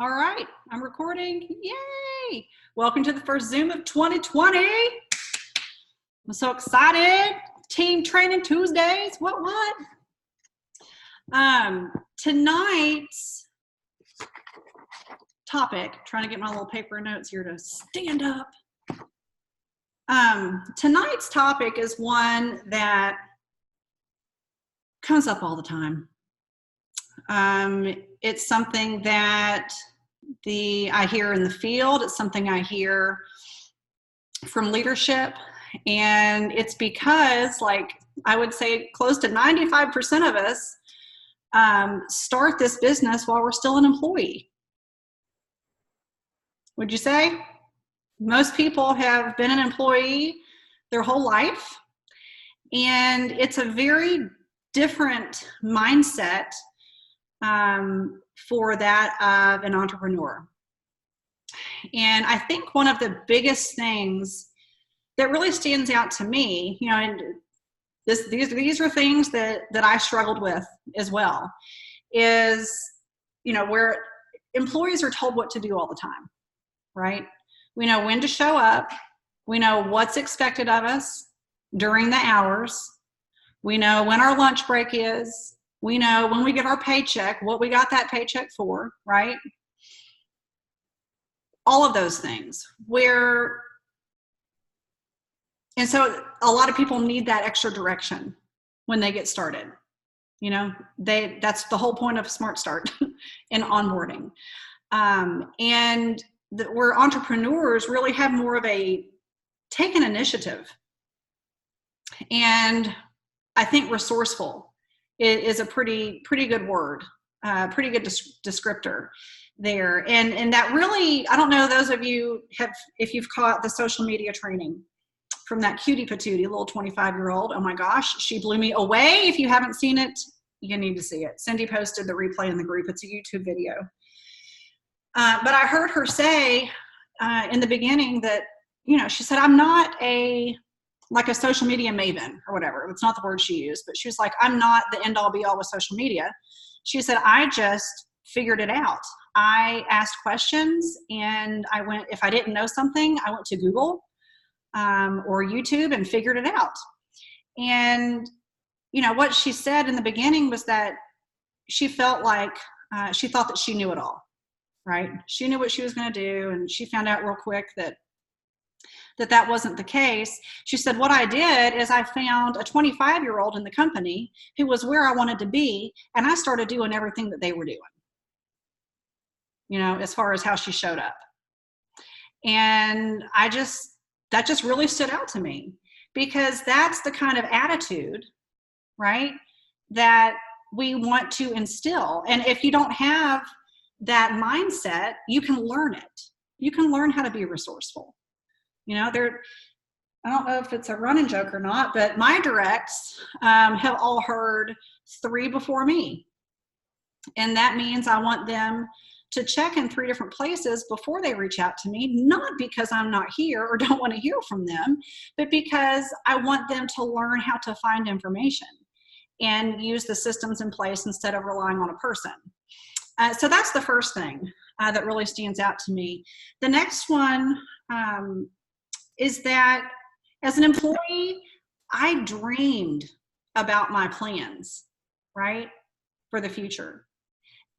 All right, I'm recording. Yay! Welcome to the first Zoom of 2020. I'm so excited. Team Training Tuesdays. What? Tonight's topic, trying to get my little paper notes here to stand up. Tonight's topic is one that comes up all the time. It's something that I hear in the field. It's something I hear from leadership. And it's because, like, I would say close to 95% of us start this business while we're still an employee. Would you say? Most people have been an employee their whole life. And it's a very different mindset for that of an entrepreneur. And I think one of the biggest things that really stands out to me, and these are things that I struggled with as well, is, where employees are told what to do all the time, right? We know when to show up. We know what's expected of us during the hours. We know when our lunch break is. We know when we get our paycheck, what we got that paycheck for, right? All of those things. And so a lot of people need that extra direction when they get started. That's the whole point of Smart Start and onboarding. Where entrepreneurs really have more of take an initiative. And I think resourceful is a pretty good word, pretty good descriptor there. And that really, I don't know, those of you if you've caught the social media training from that cutie patootie, little 25-year-old, oh my gosh, she blew me away. If you haven't seen it, you need to see it. Cindy posted the replay in the group. It's a YouTube video. But I heard her say in the beginning that, she said, I'm not like a social media maven or whatever. It's not the word she used, but she was like, I'm not the end all be all with social media. She said, I just figured it out. I asked questions and if I didn't know something, I went to Google or YouTube and figured it out. And, what she said in the beginning was that she felt like she thought that she knew it all, right? She knew what she was going to do. And she found out real quick that wasn't the case. She said, what I did is I found a 25-year-old in the company who was where I wanted to be, and I started doing everything that they were doing, as far as how she showed up. And that just really stood out to me, because that's the kind of attitude, right, that we want to instill. And if you don't have that mindset, you can learn it. You can learn how to be resourceful. I don't know if it's a running joke or not, but my directs have all heard 3 before me. And that means I want them to check in 3 different places before they reach out to me, not because I'm not here or don't want to hear from them, but because I want them to learn how to find information and use the systems in place instead of relying on a person. So that's the first thing that really stands out to me. The next one is that as an employee, I dreamed about my plans, right, for the future,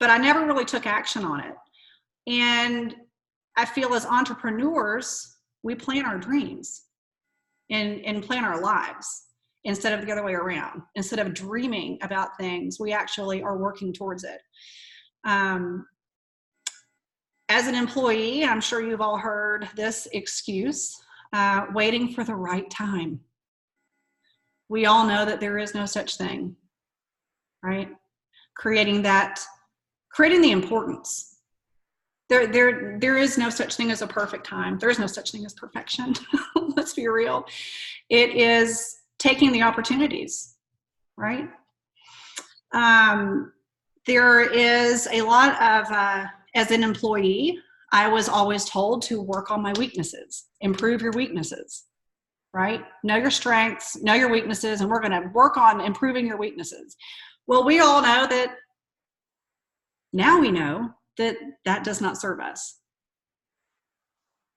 but I never really took action on it. And I feel as entrepreneurs, we plan our dreams and plan our lives instead of the other way around. Instead of dreaming about things, we actually are working towards it. As an employee, I'm sure you've all heard this excuse, waiting for the right time. We all know that there is no such thing, right? Creating the importance. There is no such thing as a perfect time. There is no such thing as perfection. Let's be real. It is taking the opportunities, right? There is a lot of, as an employee, I was always told to work on my weaknesses, improve your weaknesses, right? Know your strengths, know your weaknesses, and we're going to work on improving your weaknesses. Well, we all know that now we know that does not serve us.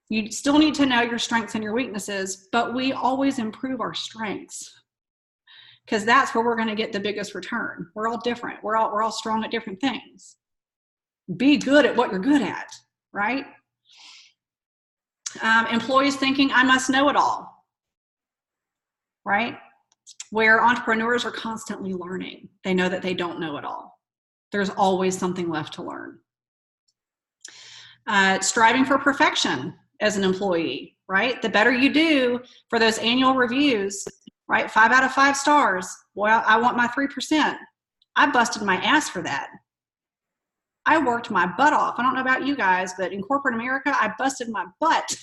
You still need to know your strengths and your weaknesses, but we always improve our strengths, because that's where we're going to get the biggest return. We're all different. We're all strong at different things. Be good at what you're good at, right? Employees thinking, I must know it all, right? Where entrepreneurs are constantly learning. They know that they don't know it all. There's always something left to learn. Striving for perfection as an employee, right? The better you do for those annual reviews, right? 5 out of 5 stars. Well, I want my 3%. I busted my ass for that. I worked my butt off. I don't know about you guys, but in corporate America, I busted my butt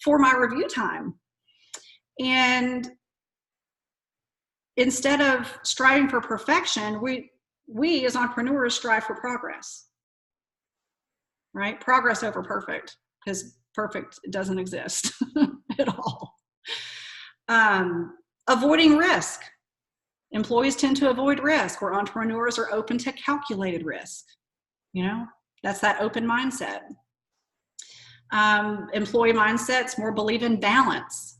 for my review time. And instead of striving for perfection, we as entrepreneurs strive for progress, right? Progress over perfect, because perfect doesn't exist at all. Avoiding risk. Employees tend to avoid risk, where entrepreneurs are open to calculated risk. You know, that's that open mindset. Employee mindsets more believe in balance,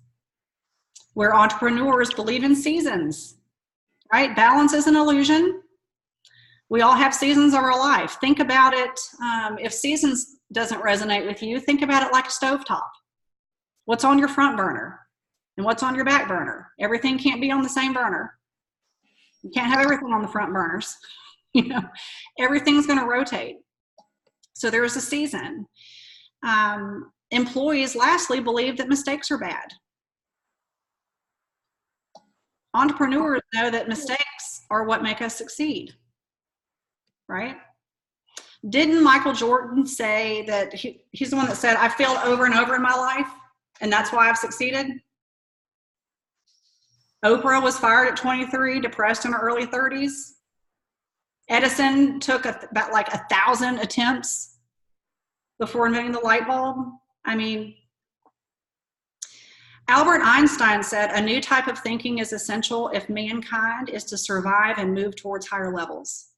where entrepreneurs believe in seasons, right? Balance is an illusion. We all have seasons of our life. Think about it. If seasons doesn't resonate with you, think about it like a stovetop. What's on your front burner and what's on your back burner? Everything can't be on the same burner. You can't have everything on the front burners. You know, everything's going to rotate. So there's a season. Employees, lastly, believe that mistakes are bad. Entrepreneurs know that mistakes are what make us succeed, right? Didn't Michael Jordan say that he's the one that said, I failed over and over in my life, and that's why I've succeeded? Oprah was fired at 23, depressed in her early 30s. Edison took about 1,000 attempts before inventing the light bulb. I mean, Albert Einstein said, a new type of thinking is essential if mankind is to survive and move towards higher levels.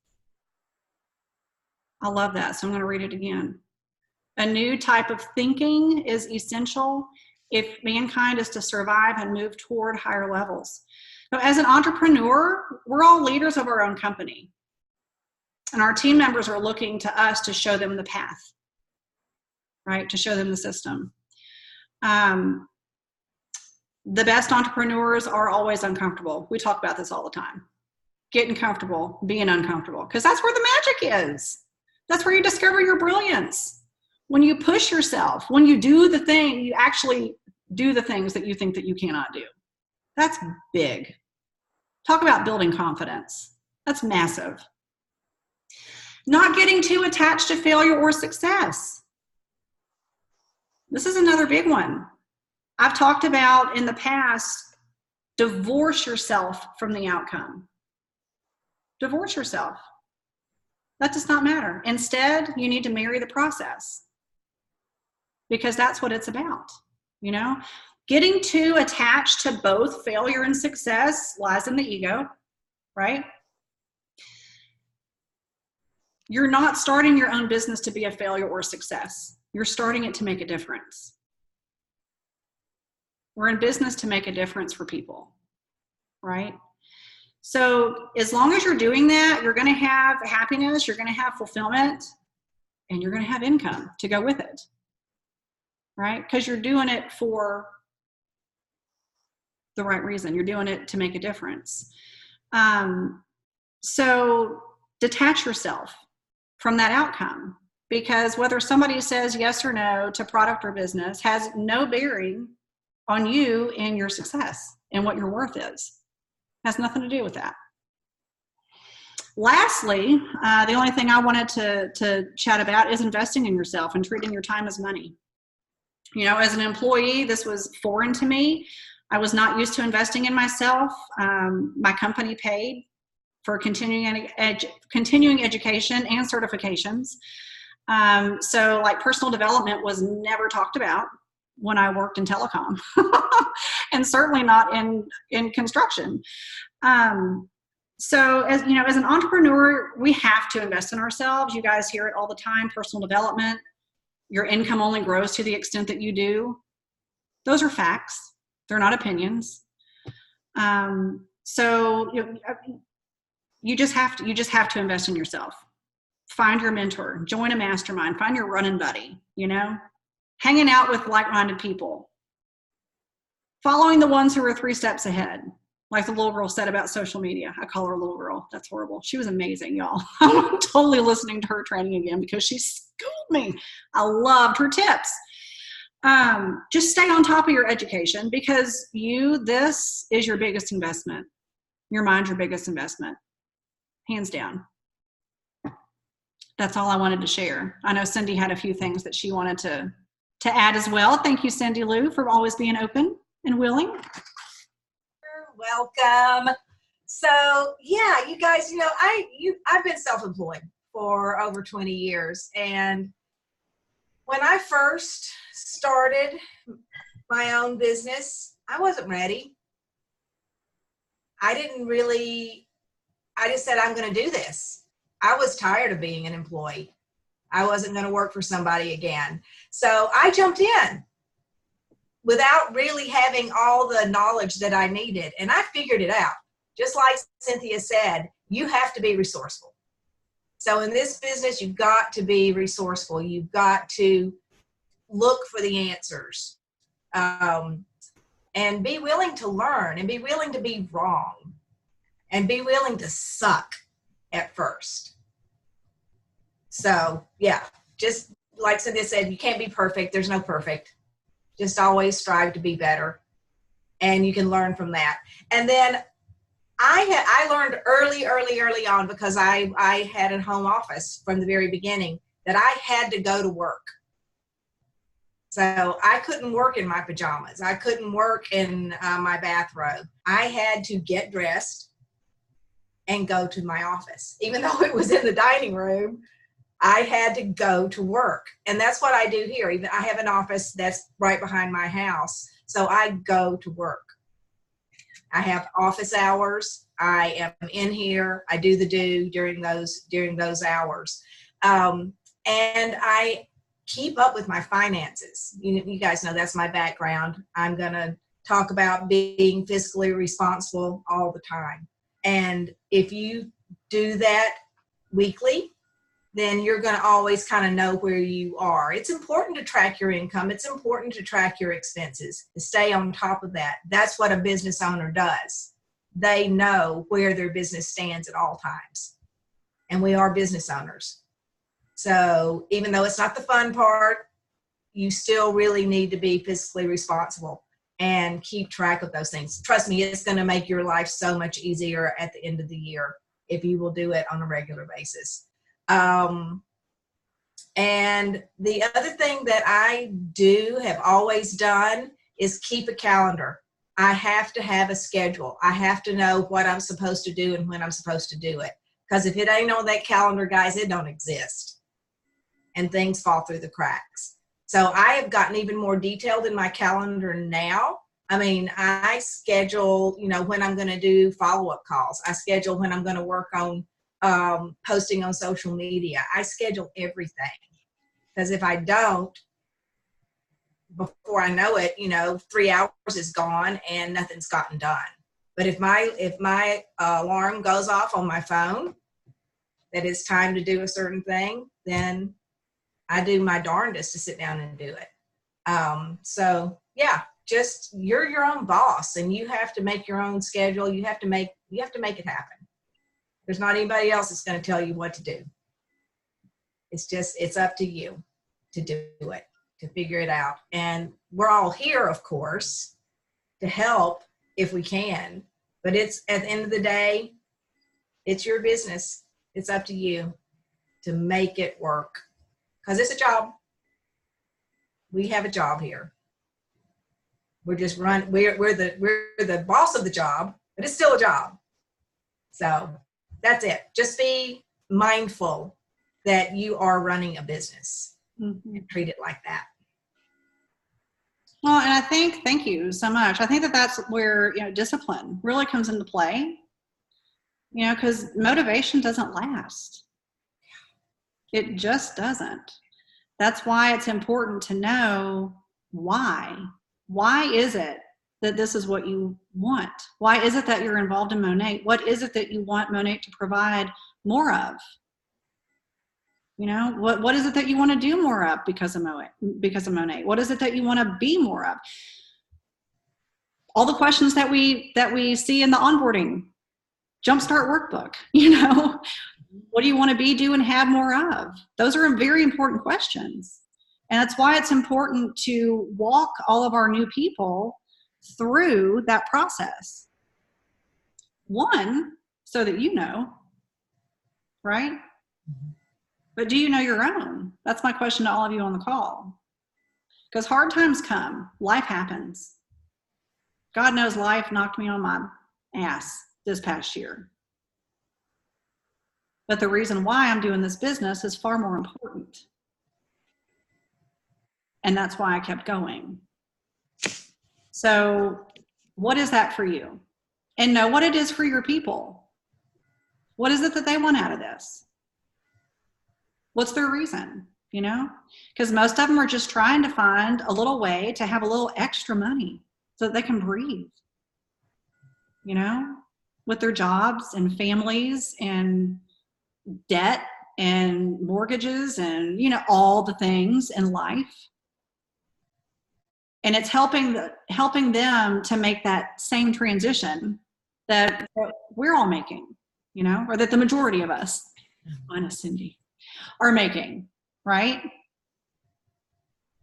I love that, so I'm going to read it again. A new type of thinking is essential if mankind is to survive and move toward higher levels. So as an entrepreneur, we're all leaders of our own company. And our team members are looking to us to show them the path, right? To show them the system. The best entrepreneurs are always uncomfortable. We talk about this all the time. Getting comfortable, being uncomfortable, because that's where the magic is. That's where you discover your brilliance. When you push yourself, when you do the thing, you actually do the things that you think that you cannot do. That's big. Talk about building confidence. That's massive. Not getting too attached to failure or success. This is another big one. I've talked about in the past, divorce yourself from the outcome. Divorce yourself. That does not matter. Instead, you need to marry the process, because that's what it's about. You know, getting too attached to both failure and success lies in the ego, right? You're not starting your own business to be a failure or success. You're starting it to make a difference. We're in business to make a difference for people, right? So as long as you're doing that, you're going to have happiness, you're going to have fulfillment, and you're going to have income to go with it, right? Because you're doing it for the right reason. You're doing it to make a difference. So detach yourself from that outcome, because whether somebody says yes or no to product or business has no bearing on you and your success and what your worth is. It has nothing to do with that. Lastly, the only thing I wanted to chat about is investing in yourself and treating your time as money. You know, as an employee, this was foreign to me. I was not used to investing in myself. My company paid for continuing education and certifications. So like personal development was never talked about when I worked in telecom and certainly not in construction. So as you know, as an entrepreneur, we have to invest in ourselves. You guys hear it all the time, personal development. Your income only grows to the extent that you do. Those are facts. They're not opinions. So you just have to invest in yourself. Find your mentor, join a mastermind, find your running buddy, hanging out with like-minded people, following the ones who are 3 steps ahead. Like the little girl said about social media. I call her a little girl. That's horrible. She was amazing, y'all. I'm totally listening to her training again because she schooled me. I loved her tips. Just stay on top of your education because this is your biggest investment. Your mind's your biggest investment, hands down. That's all I wanted to share. I know Cindy had a few things that she wanted to add as well. Thank you, Cindy Lou, for always being open and willing. You're welcome. So yeah, you guys, I've been self-employed for over 20 years. And when I first started my own business, I wasn't ready. I just said, I'm going to do this. I was tired of being an employee. I wasn't going to work for somebody again. So I jumped in without really having all the knowledge that I needed. And I figured it out. Just like Cynthia said, you have to be resourceful. So in this business, you've got to be resourceful. You've got to look for the answers, and be willing to learn, and be willing to be wrong, and be willing to suck at first. So yeah, just like Cynthia said, you can't be perfect. There's no perfect. Just always strive to be better, and you can learn from that. And then I learned early on, because I had a home office from the very beginning, that I had to go to work. So I couldn't work in my pajamas. I couldn't work in my bathrobe. I had to get dressed and go to my office. Even though it was in the dining room, I had to go to work. And that's what I do here. Even I have an office that's right behind my house. So I go to work. I have office hours. I am in here. I do during those hours. And I keep up with my finances. You guys know that's my background. I'm going to talk about being fiscally responsible all the time. And if you do that weekly, then you're going to always kind of know where you are. It's important to track your income. It's important to track your expenses, to stay on top of that. That's what a business owner does. They know where their business stands at all times. And we are business owners. So even though it's not the fun part, you still really need to be fiscally responsible and keep track of those things. Trust me, it's going to make your life so much easier at the end of the year if you will do it on a regular basis. And the other thing that I have always done is keep a calendar. I have to have a schedule. I have to know what I'm supposed to do and when I'm supposed to do it. Because if it ain't on that calendar, guys, it don't exist. And things fall through the cracks. So I have gotten even more detailed in my calendar now. I mean, I schedule, when I'm going to do follow-up calls. I schedule when I'm going to work on posting on social media. I schedule everything. Because if I don't, before I know it, 3 hours is gone and nothing's gotten done. But if my alarm goes off on my phone that it's time to do a certain thing, then I do my darndest to sit down and do it. So yeah, just you're your own boss, and you have to make your own schedule. You have to make it happen. There's not anybody else that's going to tell you what to do. It's up to you to do it, to figure it out. And we're all here, of course, to help if we can. But it's at the end of the day, it's your business. It's up to you to make it work. Because it's a job. We have a job here. We're just we're the boss of the job, but it's still a job. So that's it. Just be mindful that you are running a business, mm-hmm. and treat it like that. Well, and thank you so much. I think that's where, discipline really comes into play. You know, because motivation doesn't last. It just doesn't. That's why it's important to know why. Why is it that this is what you want? Why is it that you're involved in Monat? What is it that you want Monat to provide more of? You know, what is it that you want to do more of because of Monat? What is it that you want to be more of? All the questions that we see in the onboarding Jumpstart workbook, you know, what do you want to be, do, and have more of? Those are very important questions. And that's why it's important to walk all of our new people through that process. One, so that you know, right? But do you know your own? That's my question to all of you on the call. Because hard times come, life happens. God knows life knocked me on my ass this past year. But the reason why I'm doing this business is far more important. And that's why I kept going. So what is that for you? And know what it is for your people. What is it that they want out of this? What's their reason? You know, because most of them are just trying to find a little way to have a little extra money so that they can breathe, you know, with their jobs and families and debt and mortgages and, you know, all the things in life. And it's helping them to make that same transition that we're all making, you know, or that the majority of us, minus Cindy, are making, right?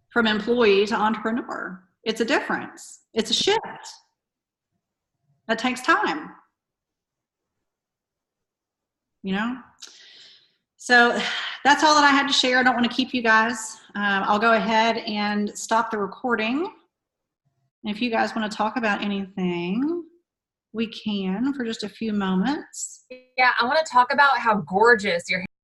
From employee to entrepreneur. It's a difference. It's a shift. That takes time. You know? So that's all that I had to share. I don't want to keep you guys. I'll go ahead and stop the recording. And if you guys want to talk about anything, we can for just a few moments. Yeah, I want to talk about how gorgeous your